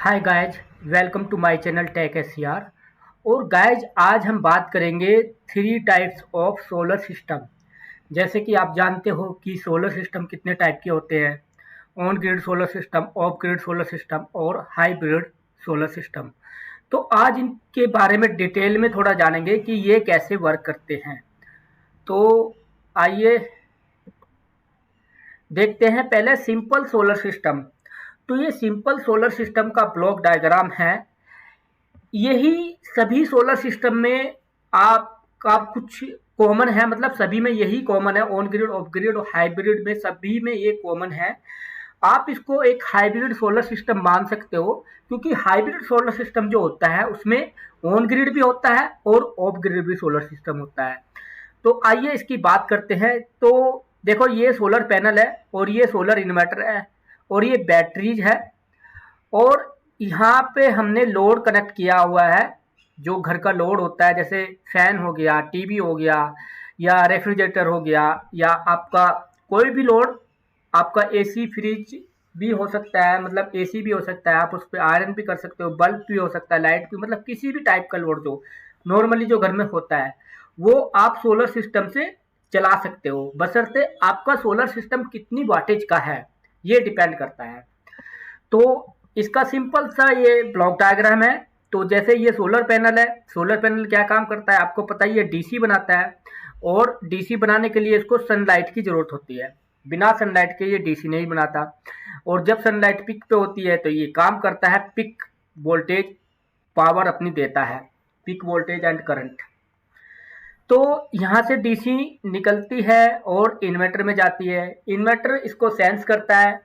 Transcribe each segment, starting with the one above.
Hi guys, welcome to my channel tech SCR. और guys आज हम बात करेंगे three types of solar system. जैसे कि आप जानते हो कि सोलर सिस्टम कितने टाइप के होते हैं। On grid solar system, of grid solar system और हाइब्रिड सोलर सिस्टम। तो आज इनके बारे में डिटेल में थोड़ा जानेंगे कि ये कैसे वर्क करते हैं। तो आइए देखते हैं पहले सिंपल सोलर सिस्टम। तो ये सिंपल सोलर सिस्टम का ब्लॉक डायग्राम है। यही सभी सोलर सिस्टम में आपका कुछ कॉमन है, मतलब सभी में यही कॉमन है। ऑन ग्रिड, ऑफ ग्रिड और हाइब्रिड में सभी में ये कॉमन है। आप इसको एक हाइब्रिड सोलर सिस्टम मान सकते हो, क्योंकि हाइब्रिड सोलर सिस्टम जो होता है उसमें ऑन ग्रिड भी होता है और ऑफ ग्रिड भी सोलर सिस्टम होता है। तो आइए इसकी बात करते हैं। तो देखो, ये सोलर पैनल है और ये सोलर इन्वर्टर है और ये बैटरीज है। और यहाँ पे हमने लोड कनेक्ट किया हुआ है। जो घर का लोड होता है, जैसे फैन हो गया, टीवी हो गया, या रेफ्रिजरेटर हो गया, या आपका कोई भी लोड, आपका एसी फ्रिज भी हो सकता है, मतलब एसी भी हो सकता है। आप उस पर आयरन भी कर सकते हो, बल्ब भी हो सकता है, लाइट भी, मतलब किसी भी टाइप का लोड जो नॉर्मली जो घर में होता है वो आप सोलर सिस्टम से चला सकते हो, बशर्ते आपका सोलर सिस्टम कितनी वाटेज का है, ये डिपेंड करता है। तो इसका सिंपल सा ये ब्लॉक डायग्राम है। तो जैसे ये सोलर पैनल है, सोलर पैनल क्या काम करता है आपको पता ही है, डीसी बनाता है। और डीसी बनाने के लिए इसको सनलाइट की जरूरत होती है। बिना सनलाइट के ये डीसी नहीं बनाता। और जब सनलाइट पिक पे होती है तो ये काम करता है, पिक वोल्टेज पावर अपनी देता है, पिक वोल्टेज एंड करंट। तो यहाँ से डीसी निकलती है और इन्वर्टर में जाती है। इन्वर्टर इसको सेंस करता है।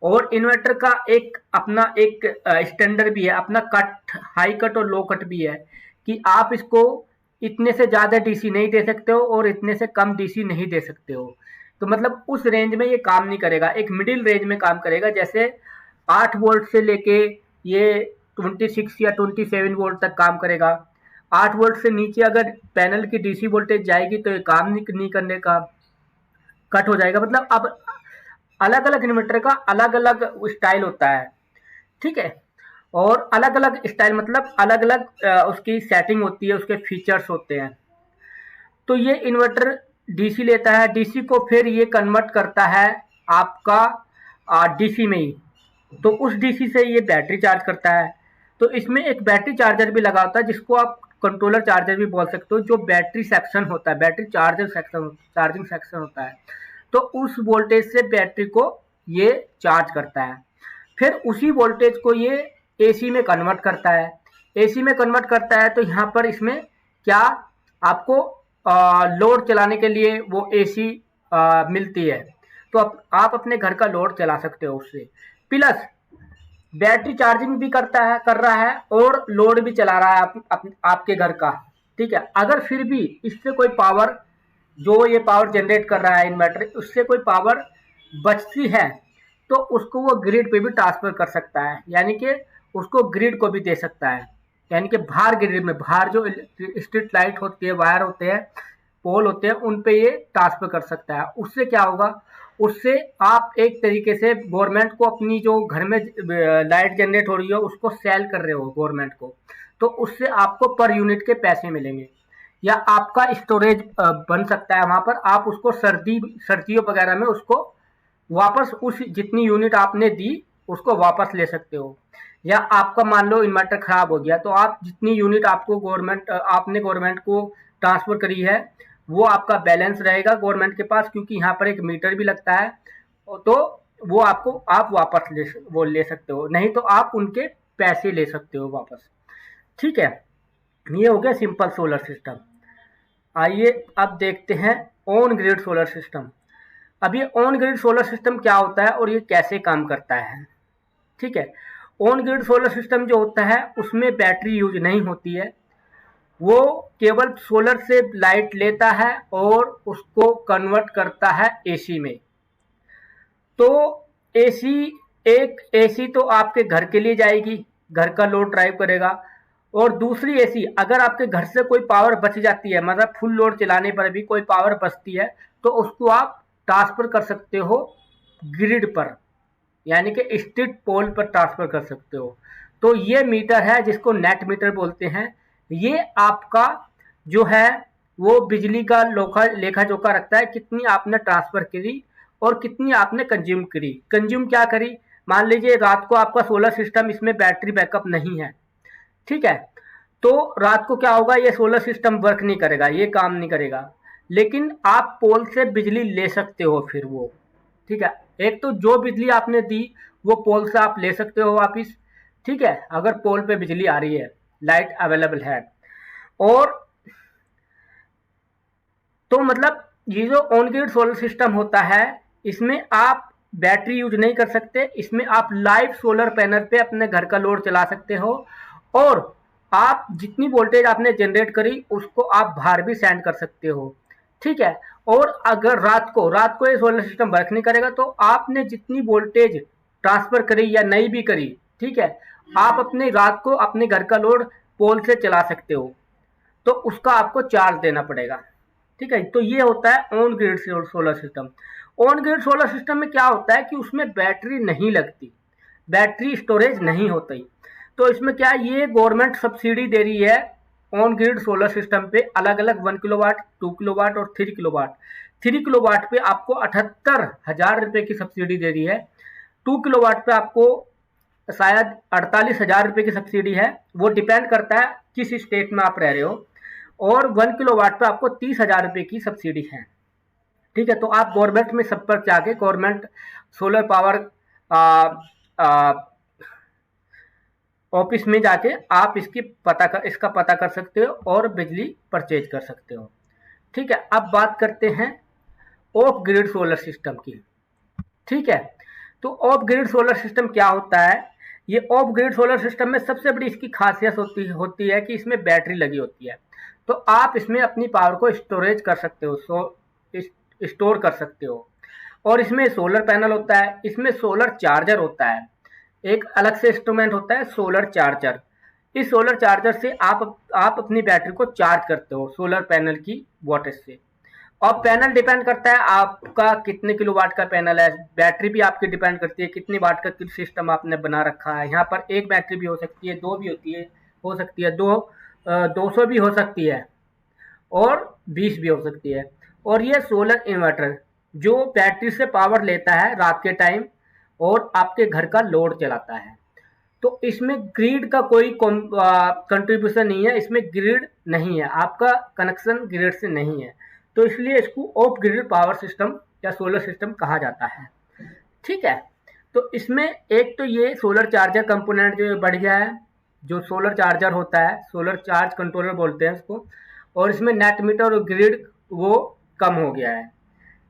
और इन्वर्टर का एक अपना एक स्टैंडर्ड भी है, अपना कट, हाई कट और लो कट भी है, कि आप इसको इतने से ज़्यादा डीसी नहीं दे सकते हो और इतने से कम डीसी नहीं दे सकते हो। तो मतलब उस रेंज में ये काम नहीं करेगा, एक मिडिल रेंज में काम करेगा। जैसे 8 वोल्ट से लेके ये 26 या 27 वोल्ट तक काम करेगा। 8 वोल्ट से नीचे अगर पैनल की डीसी वोल्टेज जाएगी तो ये काम नहीं करने का, कट हो जाएगा। मतलब अब अलग अलग इन्वर्टर का अलग अलग स्टाइल होता है, ठीक है। और अलग अलग स्टाइल मतलब अलग अलग उसकी सेटिंग होती है, उसके फीचर्स होते हैं। तो ये इन्वर्टर डीसी लेता है, डीसी को फिर ये कन्वर्ट करता है आपका डीसी में ही। तो उस डीसी से ये बैटरी चार्ज करता है। तो इसमें एक बैटरी चार्जर भी लगा होता है, जिसको आप कंट्रोलर चार्जर भी बोल सकते हो। जो बैटरी सेक्शन होता है, battery charger section, charging section होता है, तो उस वोल्टेज से बैटरी को ये चार्ज करता है। फिर उसी वोल्टेज को ये एसी में कन्वर्ट करता है। एसी में कन्वर्ट करता है तो यहाँ पर इसमें क्या आपको लोड चलाने के लिए वो एसी मिलती है। तो आप अपने घर का लोड चला सकते हो उससे। प्लस बैटरी चार्जिंग भी कर रहा है और लोड भी चला रहा है आपके घर का, ठीक है। अगर फिर भी इससे कोई पावर, जो ये पावर जनरेट कर रहा है इन्वर्टर, उससे कोई पावर बचती है तो उसको वो ग्रिड पे भी ट्रांसफर कर सकता है, यानी कि उसको ग्रिड को भी दे सकता है। यानी कि बाहर ग्रिड में, बाहर जो स्ट्रीट लाइट होती है, वायर होते हैं, पोल होते हैं, उन पे ये ट्रांसफर कर सकता है। उससे क्या होगा, उससे आप एक तरीके से गवर्नमेंट को अपनी जो घर में लाइट जनरेट हो रही है उसको सेल कर रहे हो गवर्नमेंट को। तो उससे आपको पर यूनिट के पैसे मिलेंगे। या आपका स्टोरेज बन सकता है वहां पर, आप उसको सर्दियों वगैरह में उसको वापस उस जितनी यूनिट आपने दी उसको वापस ले सकते हो। या आपका मान लो इन्वर्टर खराब हो गया तो आप जितनी यूनिट आपको आपने गवर्नमेंट को ट्रांसफर करी है वो आपका बैलेंस रहेगा गवर्नमेंट के पास, क्योंकि यहाँ पर एक मीटर भी लगता है। तो वो आपको आप वापस ले सकते हो, नहीं तो आप उनके पैसे ले सकते हो वापस, ठीक है। ये हो गया सिंपल सोलर सिस्टम। आइए अब देखते हैं ऑन ग्रिड सोलर सिस्टम। अब ये ऑन ग्रिड सोलर सिस्टम क्या होता है और ये कैसे काम करता है, ठीक है। ऑन ग्रिड सोलर सिस्टम जो होता है उसमें बैटरी यूज नहीं होती है। वो केवल सोलर से लाइट लेता है और उसको कन्वर्ट करता है एसी में। तो एसी, एक एसी तो आपके घर के लिए जाएगी, घर का लोड ड्राइव करेगा। और दूसरी एसी, अगर आपके घर से कोई पावर बच जाती है, मतलब फुल लोड चलाने पर भी कोई पावर बचती है, तो उसको आप ट्रांसफर कर सकते हो ग्रिड पर। यानी कि स्ट्रीट पोल पर ट्रांसफर कर सकते हो। तो ये मीटर है जिसको नेट मीटर बोलते हैं। ये आपका जो है वो बिजली का लेखा जोखा रखता है, कितनी आपने ट्रांसफर करी और कितनी आपने कंज्यूम करी। कंज्यूम क्या करी, मान लीजिए रात को आपका सोलर सिस्टम, इसमें बैटरी बैकअप नहीं है, ठीक है, तो रात को क्या होगा, ये सोलर सिस्टम वर्क नहीं करेगा, ये काम नहीं करेगा। लेकिन आप पोल से बिजली ले सकते हो फिर वो, ठीक है। एक तो जो बिजली आपने दी वो पोल से आप ले सकते हो वापिस, ठीक है, अगर पोल पे बिजली आ रही है, लाइट अवेलेबल है। और तो मतलब ये जो ऑन ग्रिड सोलर सिस्टम होता है, इसमें आप बैटरी यूज नहीं कर सकते, इसमें आप लाइव सोलर पैनल पे अपने घर का लोड चला सकते हो, और आप जितनी वोल्टेज आपने जनरेट करी उसको आप बाहर भी सेंड कर सकते हो, ठीक है। और अगर रात को ये सोलर सिस्टम वर्क नहीं करेगा तो आपने जितनी वोल्टेज ट्रांसफर करी या नहीं भी करी, ठीक है, आप अपने रात को अपने घर का लोड पोल से चला सकते हो, तो उसका आपको चार्ज देना पड़ेगा, ठीक है। तो ये होता है on grid solar system. On grid solar system में क्या होता है कि उसमें बैटरी नहीं लगती, बैटरी स्टोरेज नहीं होती। तो इसमें क्या है, ये गवर्नमेंट सब्सिडी दे रही है ऑन ग्रिड सोलर सिस्टम पे, अलग अलग 1 किलोवाट, 2 किलोवाट और 3 किलोवाट। 3 किलोवाट पे आपको 78,000 रुपए की सब्सिडी दे रही है। 2 किलोवाट पे आपको शायद 48,000 रुपए की सब्सिडी है, वो डिपेंड करता है किस स्टेट में आप रह रहे हो। और 1 किलोवाट पे आपको 30,000 रुपए की सब्सिडी है, ठीक है। तो आप गवर्नमेंट में संपर्क जाके गवर्नमेंट सोलर पावर ऑफिस में जाके आप इसका पता कर सकते हो और बिजली परचेज कर सकते हो, ठीक है। अब बात करते हैं ऑफ ग्रिड सोलर सिस्टम की, ठीक है। तो ऑफ ग्रिड सोलर सिस्टम क्या होता है, ये ऑफ ग्रिड सोलर सिस्टम में सबसे बड़ी इसकी खासियत होती है कि इसमें बैटरी लगी होती है। तो आप इसमें अपनी पावर को स्टोरेज कर सकते हो, स्टोर कर सकते हो। और इसमें सोलर पैनल होता है, इसमें सोलर चार्जर होता है, एक अलग से इंस्ट्रूमेंट होता है सोलर चार्जर। इस सोलर चार्जर से आप अपनी बैटरी को चार्ज करते हो सोलर पैनल की वाटेज से। और पैनल डिपेंड करता है आपका कितने किलोवाट का पैनल है, बैटरी भी आपकी डिपेंड करती है कितनी वाट का सिस्टम आपने बना रखा है। यहाँ पर एक बैटरी भी हो सकती है, दो भी हो सकती है, 200 भी हो सकती है और 20 भी हो सकती है। और ये सोलर इन्वर्टर जो बैटरी से पावर लेता है रात के टाइम और आपके घर का लोड चलाता है। तो इसमें ग्रिड का कोई कंट्रीब्यूशन नहीं है, इसमें ग्रिड नहीं है, आपका कनेक्शन ग्रिड से नहीं है। तो इसलिए इसको ऑफ ग्रिड पावर सिस्टम या सोलर सिस्टम कहा जाता है, ठीक है। तो इसमें एक तो ये सोलर चार्जर कंपोनेंट जो बढ़ गया है, जो सोलर चार्जर होता है, सोलर चार्ज कंट्रोलर बोलते हैं इसको। और इसमें नेट मीटर और ग्रिड वो कम हो गया है,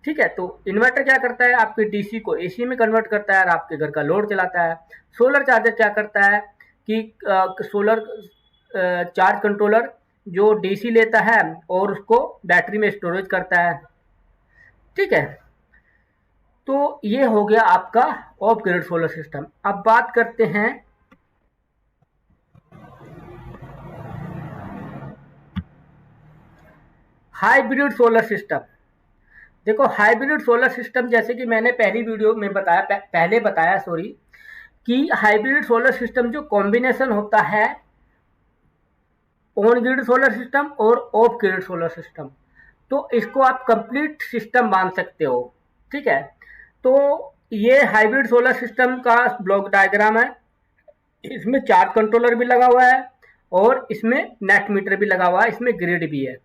ठीक है। तो इन्वर्टर क्या करता है, आपके डीसी को एसी में कन्वर्ट करता है और आपके घर का लोड चलाता है। सोलर चार्जर क्या करता है कि सोलर चार्ज कंट्रोलर जो डीसी लेता है और उसको बैटरी में स्टोरेज करता है, ठीक है। तो ये हो गया आपका ऑफ ग्रिड सोलर सिस्टम। अब बात करते हैं हाइब्रिड सोलर सिस्टम। देखो हाइब्रिड सोलर सिस्टम, जैसे कि मैंने पहली वीडियो में बताया कि हाइब्रिड सोलर सिस्टम जो कॉम्बिनेशन होता है ऑन ग्रिड सोलर सिस्टम और ऑफ ग्रिड सोलर सिस्टम, तो इसको आप कंप्लीट सिस्टम मान सकते हो, ठीक है। तो ये हाइब्रिड सोलर सिस्टम का ब्लॉक डायग्राम है, इसमें चार्ज कंट्रोलर भी लगा हुआ है और इसमें नेट मीटर भी लगा हुआ है, इसमें ग्रिड भी है,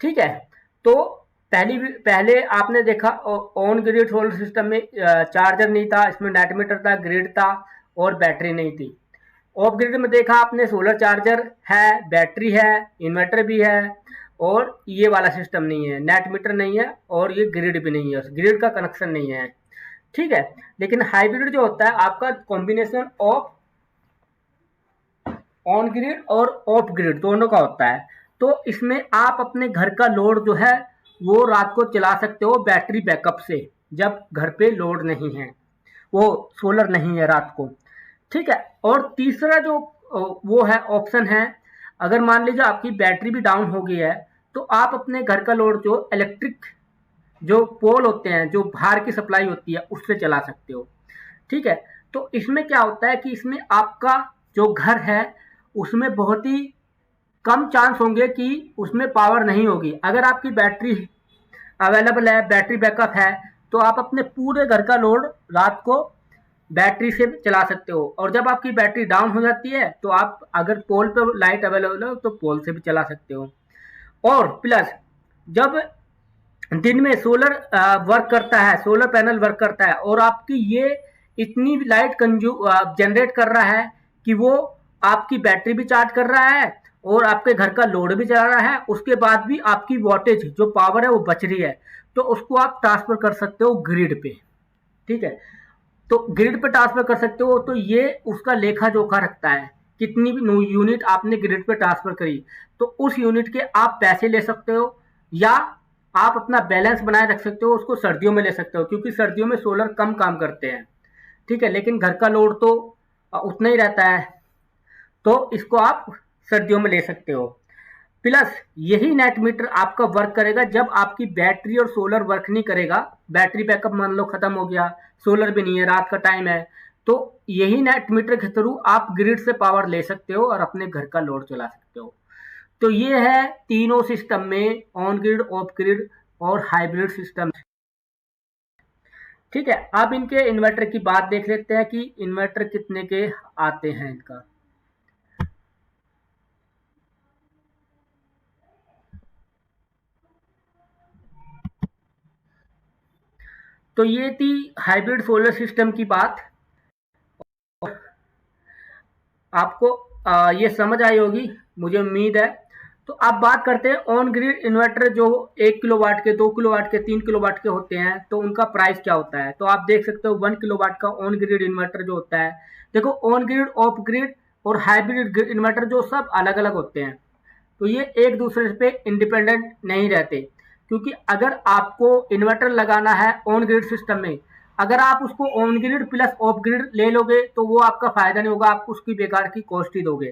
ठीक है। तो पहले आपने देखा ऑन ग्रिड सोलर सिस्टम में चार्जर नहीं था, इसमें नेट मीटर था, ग्रिड था और बैटरी नहीं थी। ऑफ ग्रिड में देखा आपने सोलर चार्जर है, बैटरी है, इन्वर्टर भी है और ये वाला सिस्टम नहीं है, नेट मीटर नहीं है और ये ग्रिड भी नहीं है, ग्रिड का कनेक्शन नहीं है, ठीक है। लेकिन हाइब्रिड जो होता है आपका कॉम्बिनेशन ऑफ ऑन ग्रिड और ऑफ ग्रिड दोनों का होता है। तो इसमें आप अपने घर का लोड जो है वो रात को चला सकते हो बैटरी बैकअप से, जब घर पे लोड नहीं है, वो सोलर नहीं है रात को, ठीक है। और तीसरा जो वो है ऑप्शन है, अगर मान लीजिए आपकी बैटरी भी डाउन हो गई है तो आप अपने घर का लोड जो इलेक्ट्रिक जो पोल होते हैं, जो बाहर की सप्लाई होती है, उससे चला सकते हो, ठीक है। तो इसमें क्या होता है कि इसमें आपका जो घर है उसमें बहुत ही कम चांस होंगे कि उसमें पावर नहीं होगी। अगर आपकी बैटरी अवेलेबल है, बैटरी बैकअप है, तो आप अपने पूरे घर का लोड रात को बैटरी से चला सकते हो। और जब आपकी बैटरी डाउन हो जाती है तो आप अगर पोल पे लाइट अवेलेबल हो तो पोल से भी चला सकते हो। और प्लस जब दिन में सोलर वर्क करता है, सोलर पैनल वर्क करता है और आपकी ये इतनी लाइट जनरेट कर रहा है कि वो आपकी बैटरी भी चार्ज कर रहा है और आपके घर का लोड भी चला रहा है, उसके बाद भी आपकी वोल्टेज जो पावर है वो बच रही है, तो उसको आप ट्रांसफर कर सकते हो ग्रिड पे। ठीक है, तो ग्रिड पे ट्रांसफर कर सकते हो, तो ये उसका लेखा जोखा रखता है कितनी भी यूनिट आपने ग्रिड पे ट्रांसफर करी, तो उस यूनिट के आप पैसे ले सकते हो या आप अपना बैलेंस बनाए रख सकते हो। उसको सर्दियों में ले सकते हो क्योंकि सर्दियों में सोलर कम काम करते हैं। ठीक है, लेकिन घर का लोड तो उतना ही रहता है, तो इसको आप सर्दियों में ले सकते हो। प्लस यही नेट मीटर आपका वर्क करेगा जब आपकी बैटरी और सोलर वर्क नहीं करेगा, बैटरी बैकअप मान लो खत्म हो गया, सोलर भी नहीं है, रात का टाइम है, तो यही नेट मीटर के थ्रू आप ग्रिड से पावर ले सकते हो और अपने घर का लोड चला सकते हो। तो ये है तीनों सिस्टम में ऑन ग्रिड, ऑफ ग्रिड और हाइब्रिड सिस्टम। ठीक है, अब इनके इन्वर्टर की बात देख लेते हैं कि इन्वर्टर कितने के आते हैं इनका। तो ये थी हाइब्रिड सोलर सिस्टम की बात। आपको ये समझ आई होगी, मुझे उम्मीद है। तो अब बात करते हैं ऑन ग्रिड इन्वर्टर जो 1 किलोवाट के, 2 किलोवाट के, 3 किलोवाट के होते हैं, तो उनका प्राइस क्या होता है। तो आप देख सकते हो 1 किलोवाट का ऑन ग्रिड इन्वर्टर जो होता है, देखो ऑन ग्रिड, ऑफ ग्रिड और हाइब्रिड इन्वर्टर जो सब अलग अलग होते हैं, तो ये एक दूसरे पे इंडिपेंडेंट नहीं रहते। क्योंकि अगर आपको इन्वर्टर लगाना है ऑन ग्रिड सिस्टम में, अगर आप उसको on grid plus of grid ले लोगे तो वो आपका फायदा नहीं होगा, आप उसकी बेकार की कॉस्ट ही दोगे।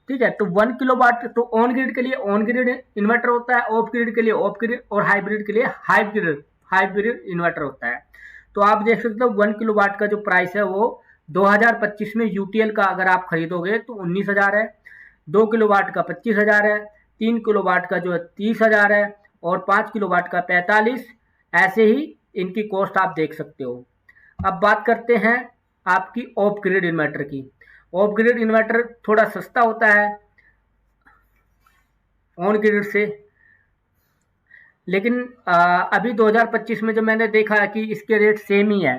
ठीक है, तो 1 किलोवाट तो ऑन ग्रिड के लिए ऑन ग्रिड इन्वर्टर होता है, ऑफ ग्रिड के लिए ऑफ ग्रिड और हाइब्रिड के लिए हाइब्रिड इन्वर्टर होता है। तो आप देख सकते हो 1 किलोवाट का जो प्राइस है वो 2025 में यूटीएल का अगर आप खरीदोगे तो 19,000 है, 2 किलोवाट का 25,000 है, 3 किलोवाट का जो है 30,000 है और 5 किलोवाट का 45। ऐसे ही इनकी कॉस्ट आप देख सकते हो। अब बात करते हैं आपकी ऑफ ग्रिड इन्वर्टर की। ऑफ ग्रिड इन्वर्टर थोड़ा सस्ता होता है ऑन ग्रिड से, लेकिन अभी 2025 में जो मैंने देखा है कि इसके रेट सेम ही है।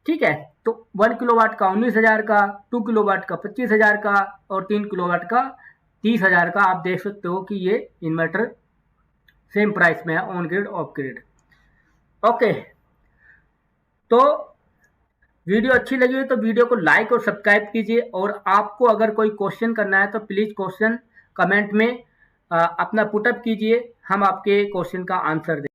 ठीक है, तो 1 किलोवाट का 19,000 का, 2 किलोवाट का 25,000 का और 3 किलोवाट का 30,000 का आप देख सकते हो कि ये इन्वर्टर सेम प्राइस में है on grid of grid. Okay, तो वीडियो अच्छी लगी हो तो वीडियो को लाइक और सब्सक्राइब कीजिए, और आपको अगर कोई क्वेश्चन करना है तो प्लीज़ क्वेश्चन कमेंट में अपना पुटअप कीजिए, हम आपके क्वेश्चन का आंसर दें।